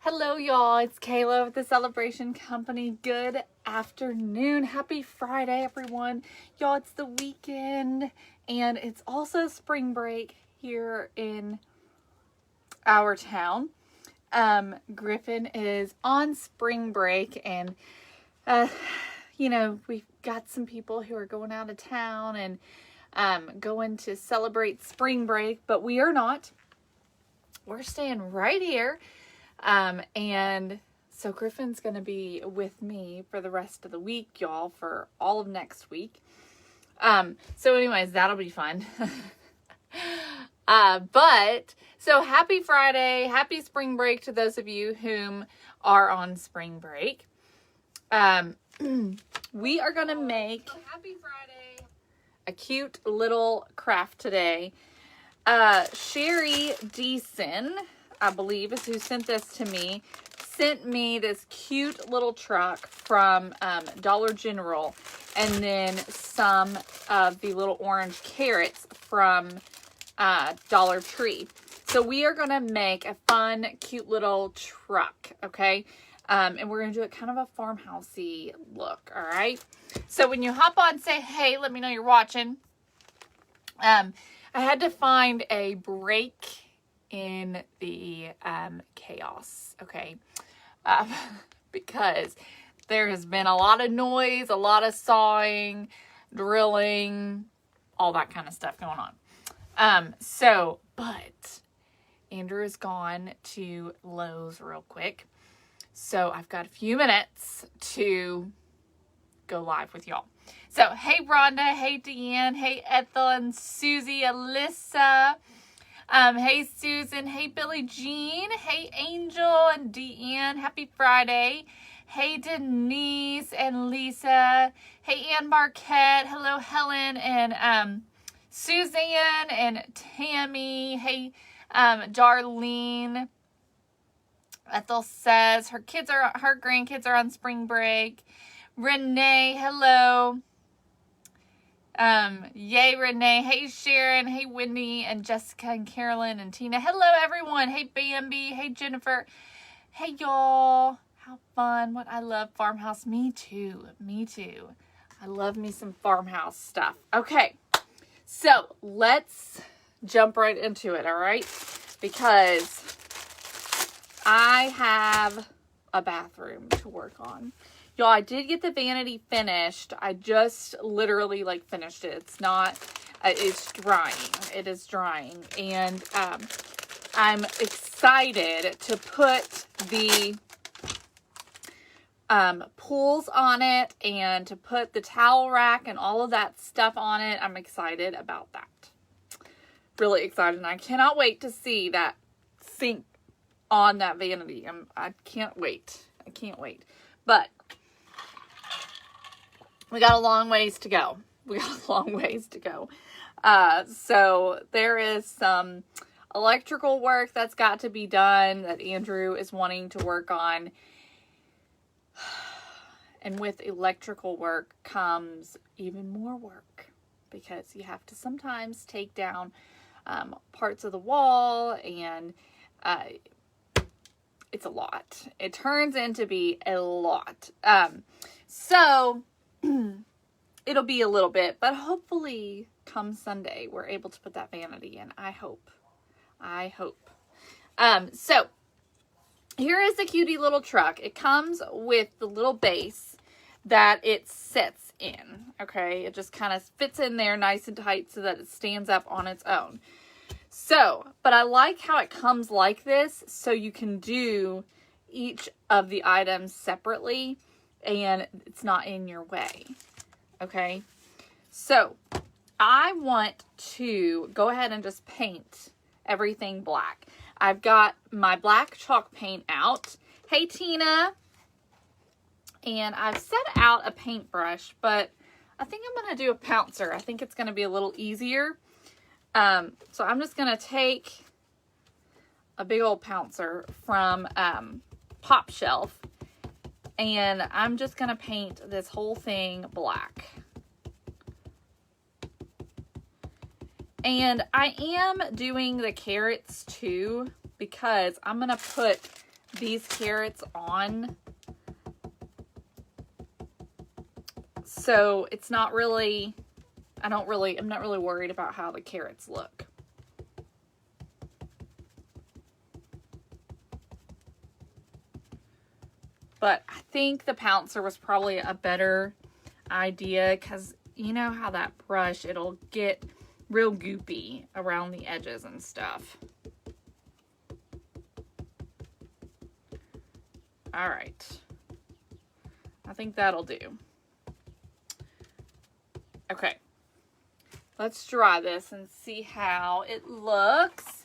Hello, y'all. It's Kayla with the Celebration Company. Good afternoon. Happy Friday, everyone. Y'all, it's the weekend, and it's also spring break here in our town. Griffin is on spring break, and, we've got some people who are going out of town and going to celebrate spring break, but we are not. We're staying right here. And so Griffin's going to be with me for the rest of the week, y'all, for all of next week. So anyways, that'll be fun. So happy Friday, happy spring break to those of you whom are on spring break. We are going to make happy Friday a cute little craft today. Sherry Deason, I believe, is who sent this to me, sent me this cute little truck from Dollar General, and then some of the little orange carrots from Dollar Tree. So we are going to make a fun, cute little truck, okay? And we're going to do it kind of a farmhousey look, all right? So when you hop on, say, hey, let me know you're watching. I had to find a break in the chaos, okay? Because there has been a lot of noise, a lot of sawing, drilling, all that kind of stuff going on. But Andrew has gone to Lowe's real quick. So I've got a few minutes to go live with y'all. So, hey Rhonda, hey Deanne, hey Ethel and Susie, Alyssa, hey Susan, hey Billie Jean, hey Angel and Deanne, happy Friday. Hey Denise and Lisa, hey Ann Marquette, hello Helen and Suzanne and Tammy, hey Darlene. Ethel says her grandkids are on spring break. Renee, hello. Yay, Renee. Hey, Sharon. Hey, Wendy and Jessica and Carolyn and Tina. Hello, everyone. Hey, Bambi. Hey, Jennifer. Hey, y'all. How fun. What I love farmhouse. Me too. Me too. I love me some farmhouse stuff. Okay. So let's jump right into it. All right. Because I have a bathroom to work on. Y'all, I did get the vanity finished. I just literally finished it. It's not, it's drying. It is drying. And I'm excited to put the pools on it and to put the towel rack and all of that stuff on it. I'm excited about that. Really excited. And I cannot wait to see that sink on that vanity. I can't wait. I can't wait. But we got a long ways to go. So there is some electrical work that's got to be done that Andrew is wanting to work on. And with electrical work comes even more work because you have to sometimes take down parts of the wall, and it's a lot. It turns into be a lot. So it'll be a little bit, but hopefully come Sunday, we're able to put that vanity in. I hope. So here is the cutie little truck. It comes with the little base that it sits in. Okay. It just kind of fits in there nice and tight so that it stands up on its own. So, but I like how it comes like this, so you can do each of the items separately and it's not in your way. Okay. So I want to go ahead and just paint everything black. I've got my black chalk paint out. Hey, Tina. And I've set out a paintbrush, but I think I'm going to do a pouncer. I think it's going to be a little easier. So I'm just going to take a big old pouncer from Pop Shelf, and I'm just going to paint this whole thing black. And I am doing the carrots too, because I'm going to put these carrots on. So it's not really, I'm not really worried about how the carrots look. But I think the Pouncer was probably a better idea because you know how that brush, it'll get real goopy around the edges and stuff. All right. I think that'll do. Okay. Let's dry this and see how it looks.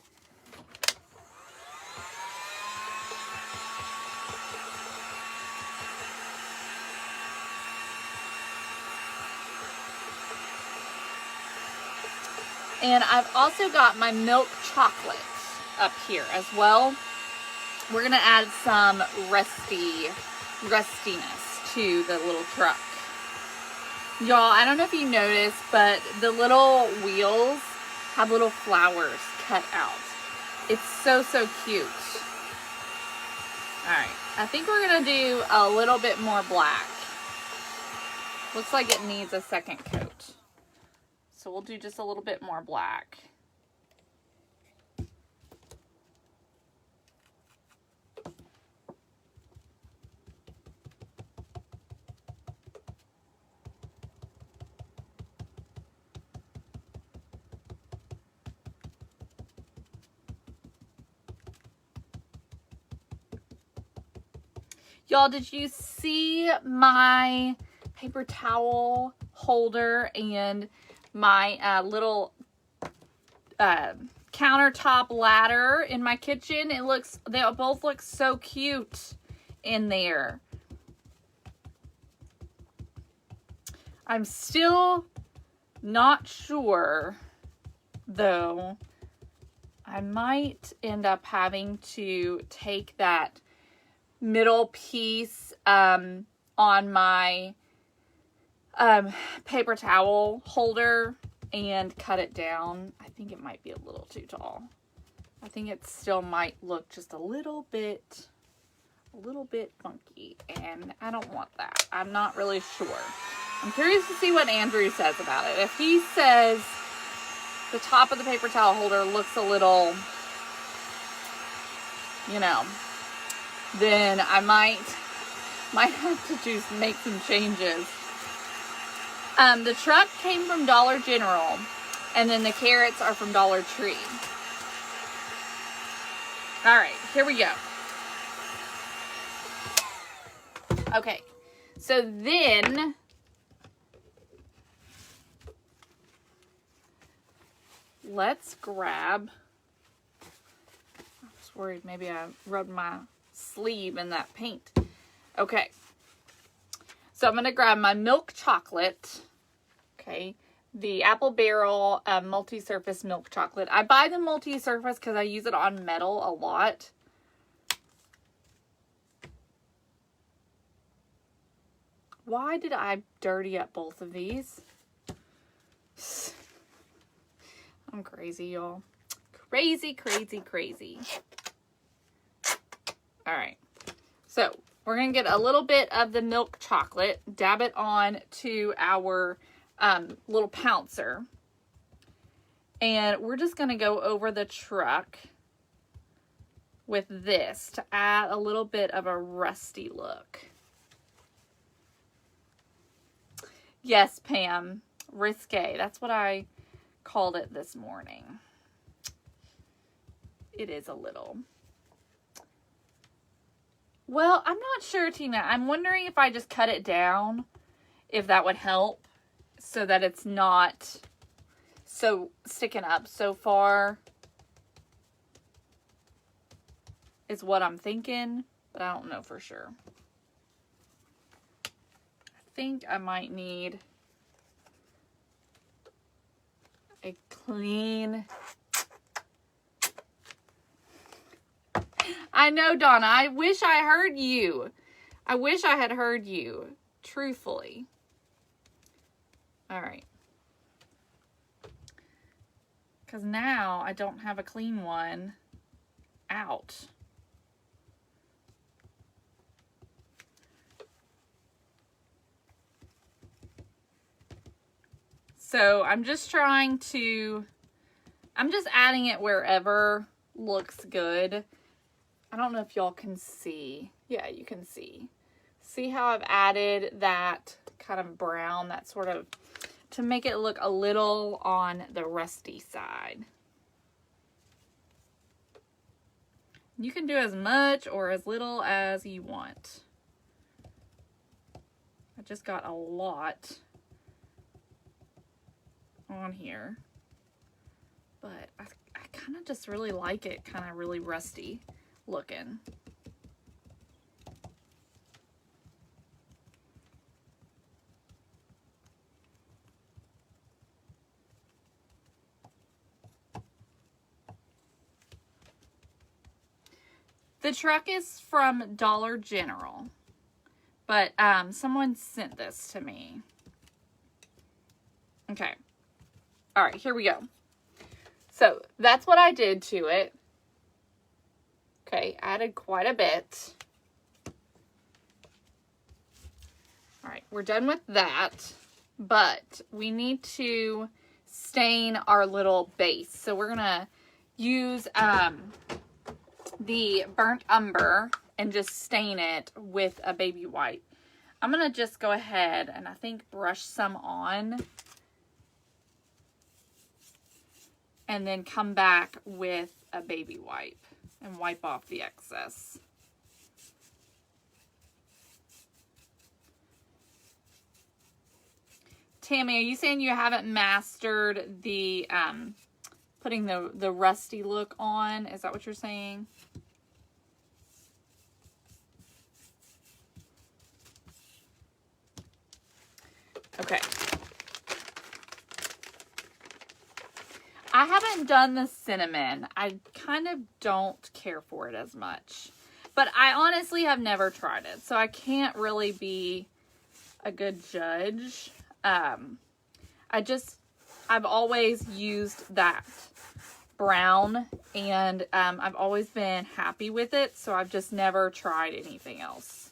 And I've also got my milk chocolate up here as well. We're gonna add some rustiness to the little truck. Y'all, I don't know if you noticed, but the little wheels have little flowers cut out. It's so, so cute. All right, I think we're gonna do a little bit more black. Looks like it needs a second coat. So we'll do just a little bit more black. Y'all, did you see my paper towel holder and my little countertop ladder in my kitchen? They both look so cute in there. I'm still not sure though. I might end up having to take that middle piece on my paper towel holder and cut it down. I think it might be a little too tall. I think it still might look just a little bit funky, and I don't want that. I'm not really sure. I'm curious to see what Andrew says about it. If he says the top of the paper towel holder looks a little, you know, then I might have to make some changes. The truck came from Dollar General, and then the carrots are from Dollar Tree. All right, here we go. Okay, so then let's grab, I was worried maybe I rubbed my sleeve in that paint. Okay, so I'm going to grab my milk chocolate, okay, the Apple Barrel multi-surface milk chocolate. I buy the multi-surface because I use it on metal a lot. Why did I dirty up both of these? I'm crazy, y'all. Crazy, crazy, crazy. All right. So we're going to get a little bit of the milk chocolate, dab it on to our little Pouncer. And we're just going to go over the truck with this to add a little bit of a rusty look. Yes, Pam, risque. That's what I called it this morning. It is a little. Well, I'm not sure, Tina. I'm wondering if I just cut it down, if that would help, so that it's not so sticking up so far, is what I'm thinking, but I don't know for sure. I think I might need a clean... I know, Donna. I wish I heard you. I wish I had heard you, truthfully. All right. Because now I don't have a clean one out. So I'm just adding it wherever looks good. I don't know if y'all can see. Yeah, you can see. See how I've added that kind of brown, that sort of, to make it look a little on the rusty side. You can do as much or as little as you want. I just got a lot on here, but I kind of just really like it kind of really rusty looking. The truck is from Dollar General, but someone sent this to me. Okay. All right, here we go. So that's what I did to it. Okay, added quite a bit. All right, we're done with that, but we need to stain our little base. So we're gonna use the burnt umber and just stain it with a baby white. I'm gonna just go ahead and I think brush some on and then come back with a baby wipe and wipe off the excess. Tammy, are you saying you haven't mastered the putting the rusty look on? Is that what you're saying? Okay. I haven't done the cinnamon. I kind of don't care for it as much. But I honestly have never tried it, so I can't really be a good judge. I've always used that brown, and I've always been happy with it, so I've just never tried anything else.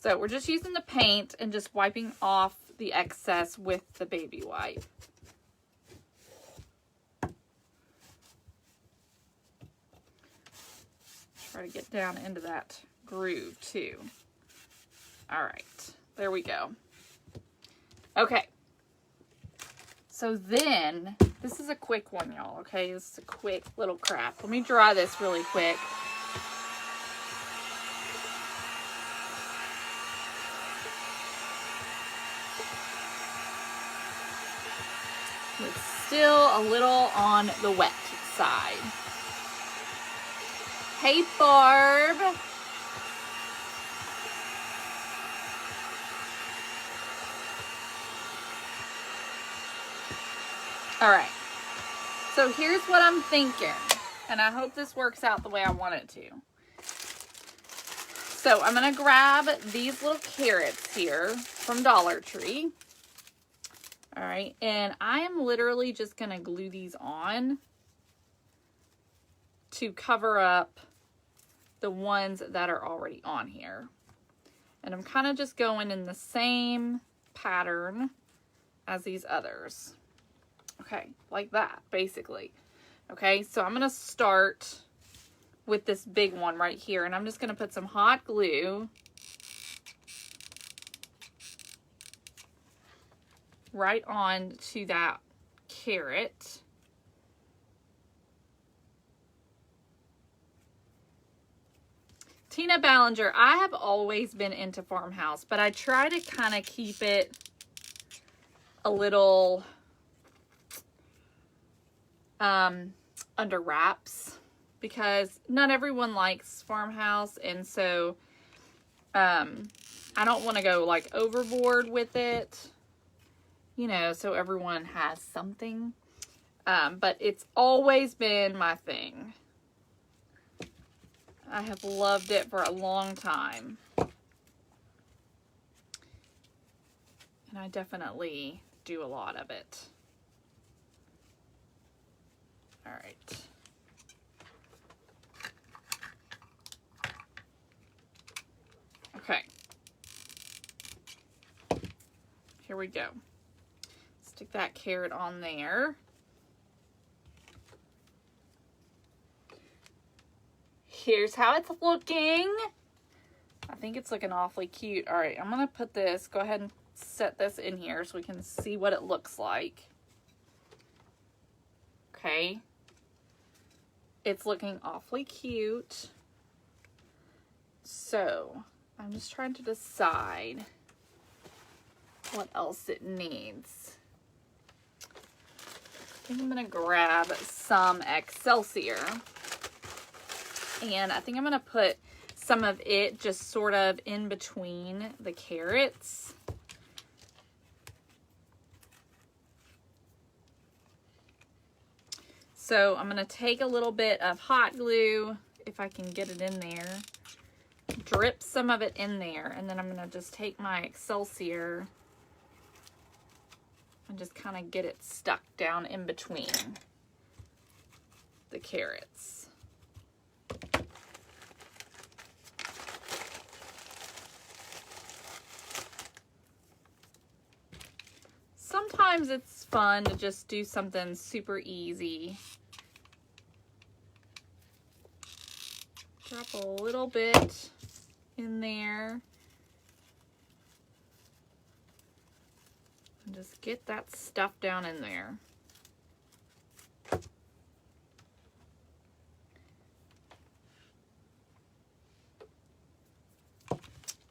So we're just using the paint and just wiping off the excess with the baby wipe. Try to get down into that groove too. All right, there we go. Okay. So then, this is a quick one, y'all, okay? This is a quick little craft. Let me dry this really quick. It's still a little on the wet side. Hey, Barb. All right. So here's what I'm thinking, and I hope this works out the way I want it to. So I'm going to grab these little carrots here from Dollar Tree. All right, and I am literally just going to glue these on to cover up the ones that are already on here. And I'm kind of just going in the same pattern as these others. Okay, like that, basically. Okay, so I'm going to start with this big one right here, and I'm just going to put some hot glue right on to that carrot. Tina Ballinger, I have always been into Farmhouse, but I try to kind of keep it a little under wraps because not everyone likes Farmhouse, and so I don't want to go like overboard with it, you know, so everyone has something. But it's always been my thing. I have loved it for a long time. And I definitely do a lot of it. All right. Okay. here we go. Stick that carrot on there. Here's how it's looking. I think it's looking awfully cute. All right, I'm gonna put this, go ahead and set this in here so we can see what it looks like. Okay. It's looking awfully cute. So, I'm just trying to decide what else it needs. I think I'm gonna grab some Excelsior. And I think I'm gonna put some of it just sort of in between the carrots. So I'm gonna take a little bit of hot glue, if I can get it in there, drip some of it in there, and then I'm gonna just take my Excelsior and just kind of get it stuck down in between the carrots. Sometimes it's fun to just do something super easy. Drop a little bit in there. And just get that stuff down in there.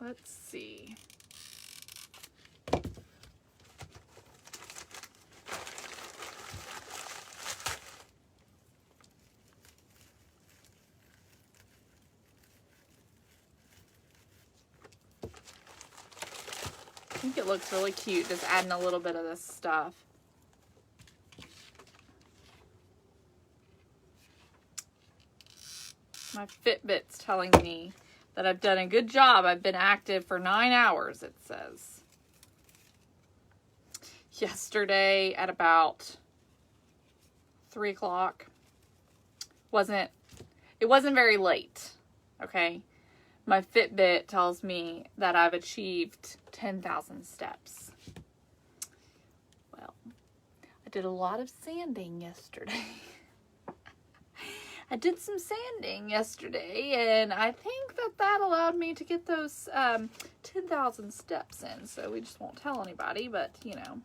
Let's see. I think it looks really cute, just adding a little bit of this stuff. My Fitbit's telling me that I've done a good job. I've been active for 9 hours, it says. Yesterday at about 3 o'clock. It wasn't very late, okay? My Fitbit tells me that I've achieved 10,000 steps. Well, I did a lot of sanding yesterday. I did some sanding yesterday, and I think that allowed me to get those 10,000 steps in. So we just won't tell anybody, but, you know.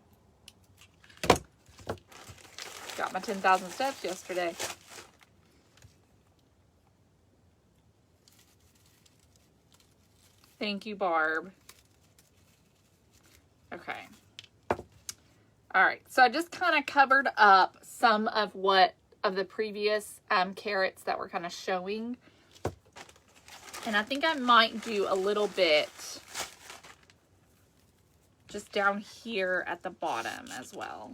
Got my 10,000 steps yesterday. Thank you, Barb. Okay. All right. So I just kind of covered up some of the previous carrots that were kind of showing. And I think I might do a little bit just down here at the bottom as well.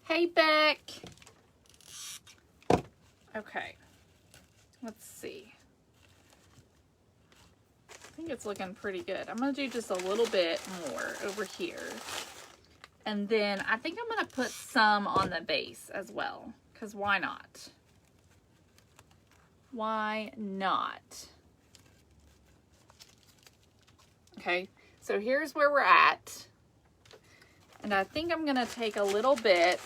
Hey, Beck. Okay. Let's see. I think it's looking pretty good. I'm going to do just a little bit more over here. And then I think I'm going to put some on the base as well. Because why not? Why not? Okay. So here's where we're at. And I think I'm going to take a little bit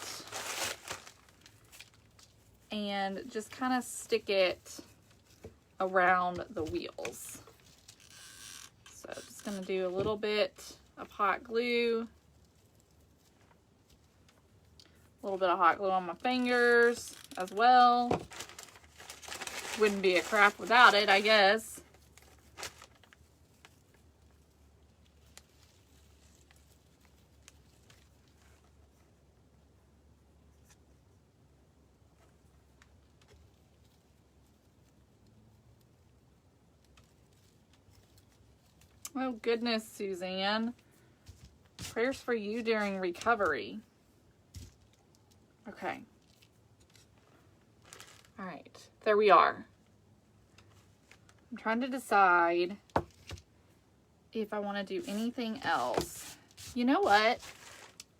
and just kind of stick it around the wheels. So just going to do a little bit of hot glue. A little bit of hot glue on my fingers as well. Wouldn't be a craft without it, I guess. Oh, goodness, Suzanne. Prayers for you during recovery. Okay. All right, there we are. I'm trying to decide if I want to do anything else. You know what?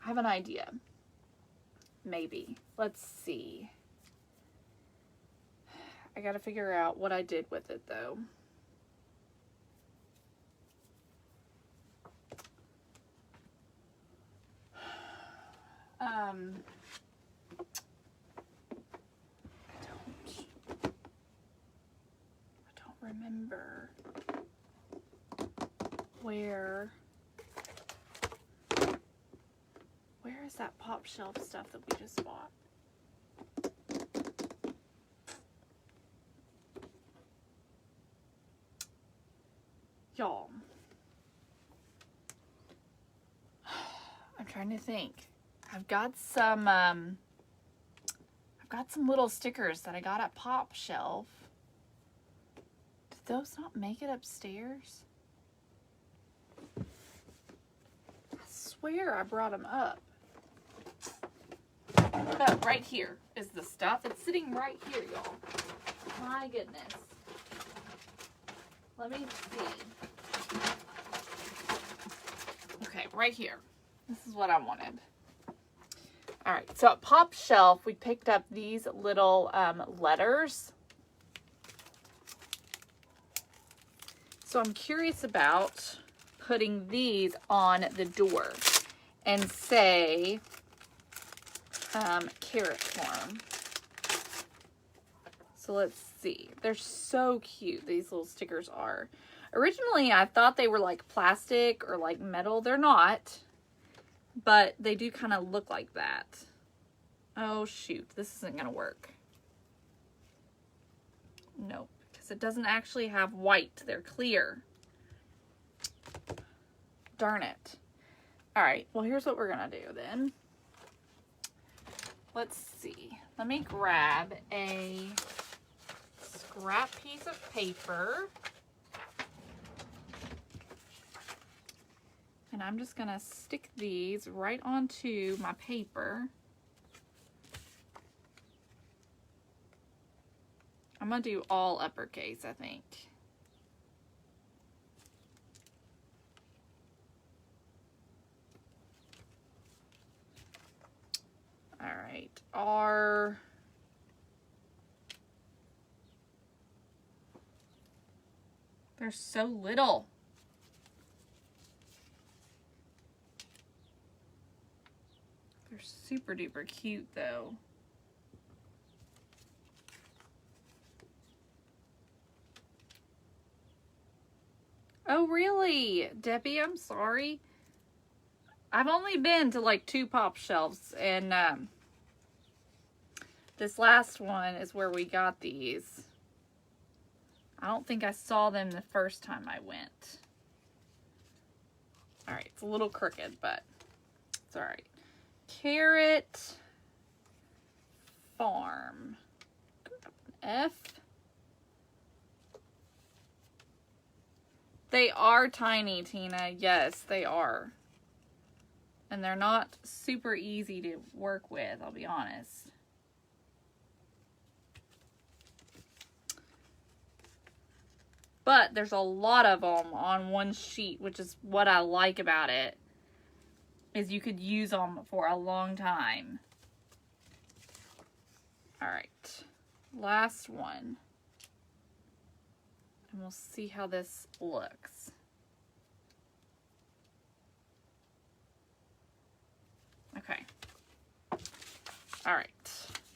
I have an idea. Maybe. Let's see. I got to figure out what I did with it, though. I don't remember where is that pop shelf stuff that we just bought? Y'all, I'm trying to think. I've got some little stickers that I got at Pop Shelf. Did those not make it upstairs? I swear I brought them up. But right here is the stuff. It's sitting right here, y'all. My goodness. Let me see. Okay, right here. This is what I wanted. All right, so at Pop Shelf, we picked up these little letters. So I'm curious about putting these on the door and say carrot farm. So let's see. They're so cute, these little stickers are. Originally, I thought they were like plastic or like metal. They're not, but they do kind of look like that. Oh, shoot. This isn't going to work. Nope, because it doesn't actually have white. They're clear. Darn it. All right, well, here's what we're going to do then. Let's see. Let me grab a scrap piece of paper. And I'm just going to stick these right onto my paper. I'm going to do all uppercase, I think. All right. R. They're so little. They're super duper cute though. Oh really? Debbie, I'm sorry. I've only been to like 2 Pop Shelves, and this last one is where we got these. I don't think I saw them the first time I went. All right, it's a little crooked, but it's all right. Carrot Farm. F. They are tiny, Tina. Yes, they are. And they're not super easy to work with, I'll be honest. But there's a lot of them on one sheet, which is what I like about it, is you could use them for a long time. All right, last one. And we'll see how this looks. Okay. All right.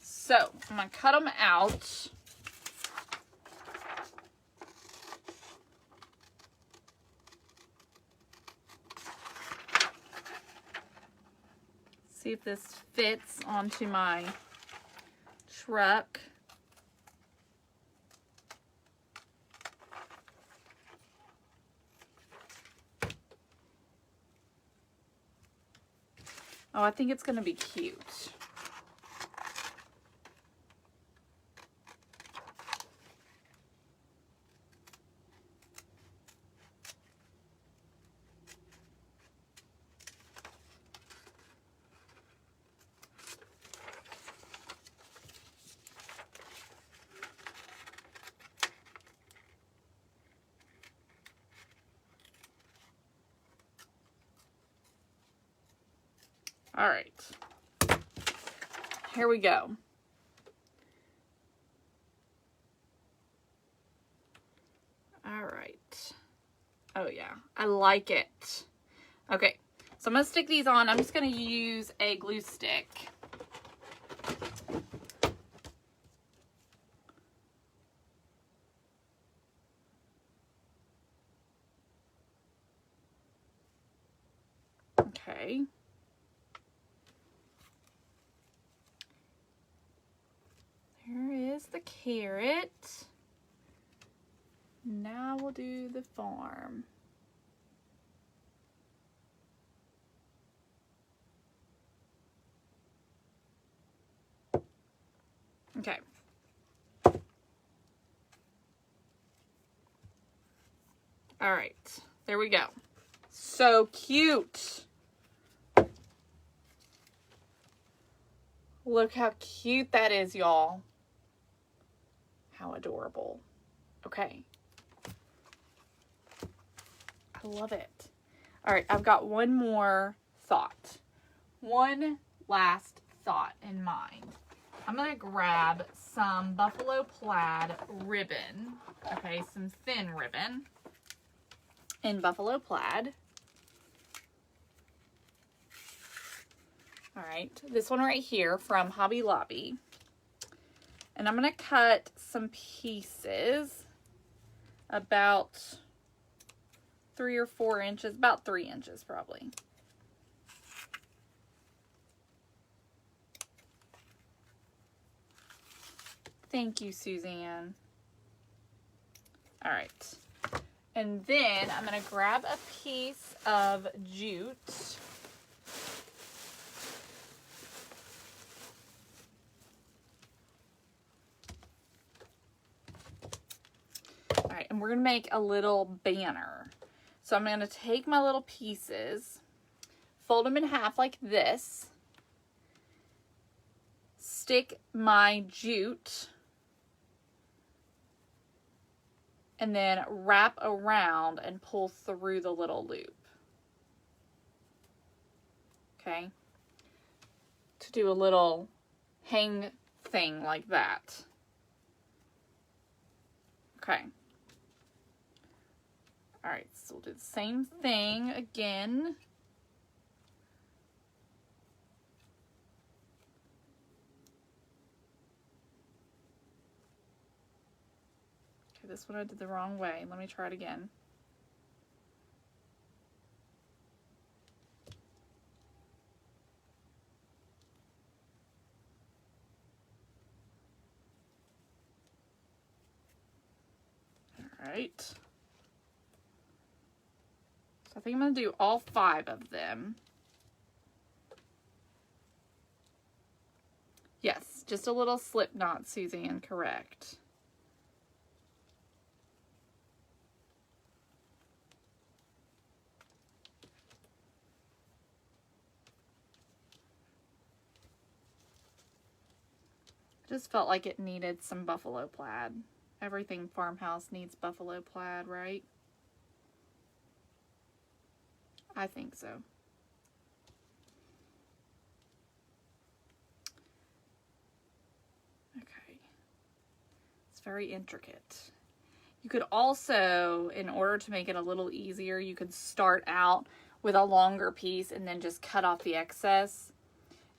So I'm going to cut them out. See if this fits onto my truck. Oh, I think it's going to be cute. All right. Here we go. All right. Oh yeah, I like it. Okay, so I'm gonna stick these on. I'm just gonna use a glue stick. Okay. There is the carrot. Now we'll do the farm. Okay. All right, there we go. So cute. Look how cute that is, y'all. How adorable. Okay. I love it. All right, I've got one more thought. One last thought in mind. I'm going to grab some buffalo plaid ribbon. Okay, some thin ribbon in buffalo plaid. All right, this one right here from Hobby Lobby. And I'm going to cut some pieces about 3 or 4 inches, about 3 inches probably. Thank you, Suzanne. All right. And then I'm going to grab a piece of jute. All right, and we're going to make a little banner. So I'm going to take my little pieces, fold them in half like this, stick my jute, and then wrap around and pull through the little loop. Okay? To do a little hang thing like that. Okay. All right, so we'll do the same thing again. Okay, this one I did the wrong way. Let me try it again. All right. So I think I'm going to do all 5 of them. Yes, just a little slip knot, Suzanne, correct. Just felt like it needed some buffalo plaid. Everything farmhouse needs buffalo plaid, right? I think so. Okay. It's very intricate. You could also, in order to make it a little easier, you could start out with a longer piece and then just cut off the excess.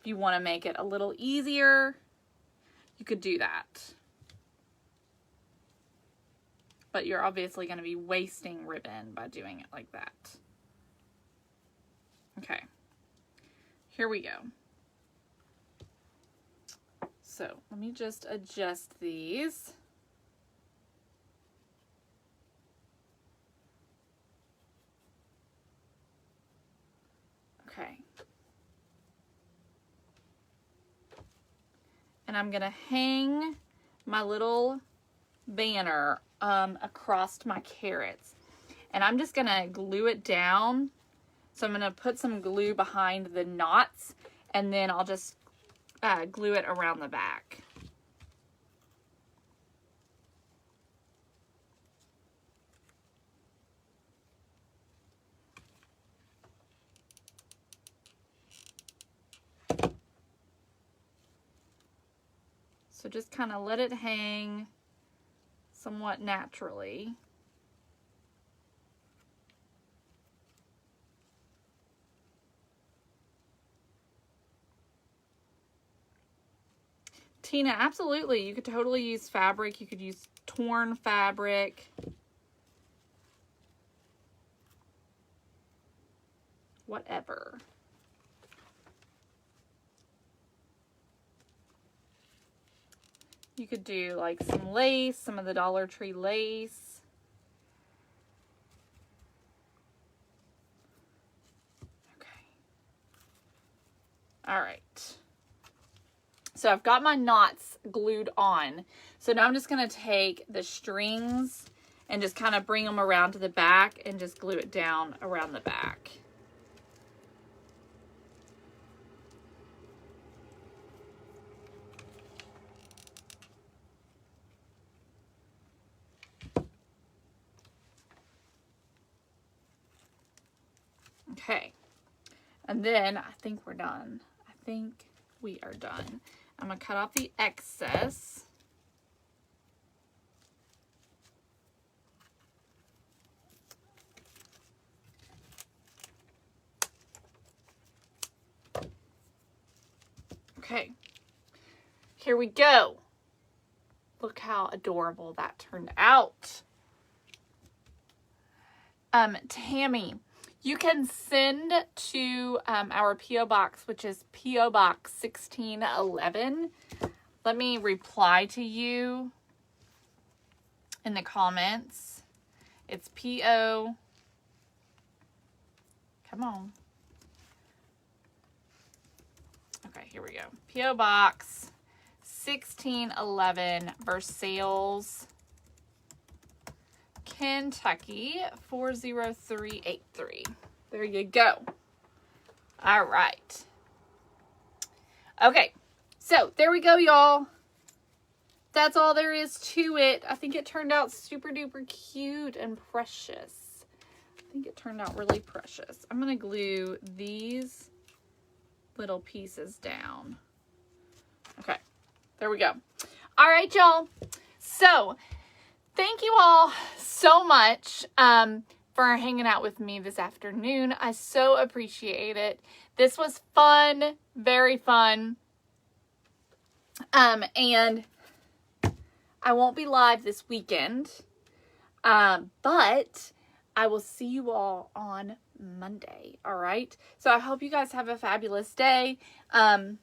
If you want to make it a little easier, you could do that. But you're obviously going to be wasting ribbon by doing it like that. Okay, here we go. So let me just adjust these. Okay. And I'm going to hang my little banner across my carrots. And I'm just going to glue it down. So I'm going to put some glue behind the knots, and then I'll just glue it around the back. So just kind of let it hang somewhat naturally. Tina, absolutely. You could totally use fabric. You could use torn fabric. Whatever. You could do like some lace, some of the Dollar Tree lace. Okay. All right. So I've got my knots glued on. So now I'm just going to take the strings and just kind of bring them around to the back and just glue it down around the back. Okay. And then I think we're done. I think we are done. I'm going to cut off the excess. Okay, here we go. Look how adorable that turned out. Tammy, you can send to our P.O. Box, which is P.O. Box 1611. Let me reply to you in the comments. It's P.O. Come on. Okay, here we go. P.O. Box 1611, Versailles, Kentucky 40383. There you go. All right. Okay, so there we go, y'all. That's all there is to it. I think it turned out super duper cute and precious. I think it turned out really precious. I'm going to glue these little pieces down. Okay, there we go. All right, y'all. So thank you all so much for hanging out with me this afternoon. I so appreciate it. This was fun, very fun. And I won't be live this weekend, but I will see you all on Monday. All right. So I hope you guys have a fabulous day. And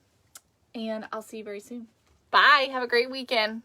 I'll see you very soon. Bye. Have a great weekend.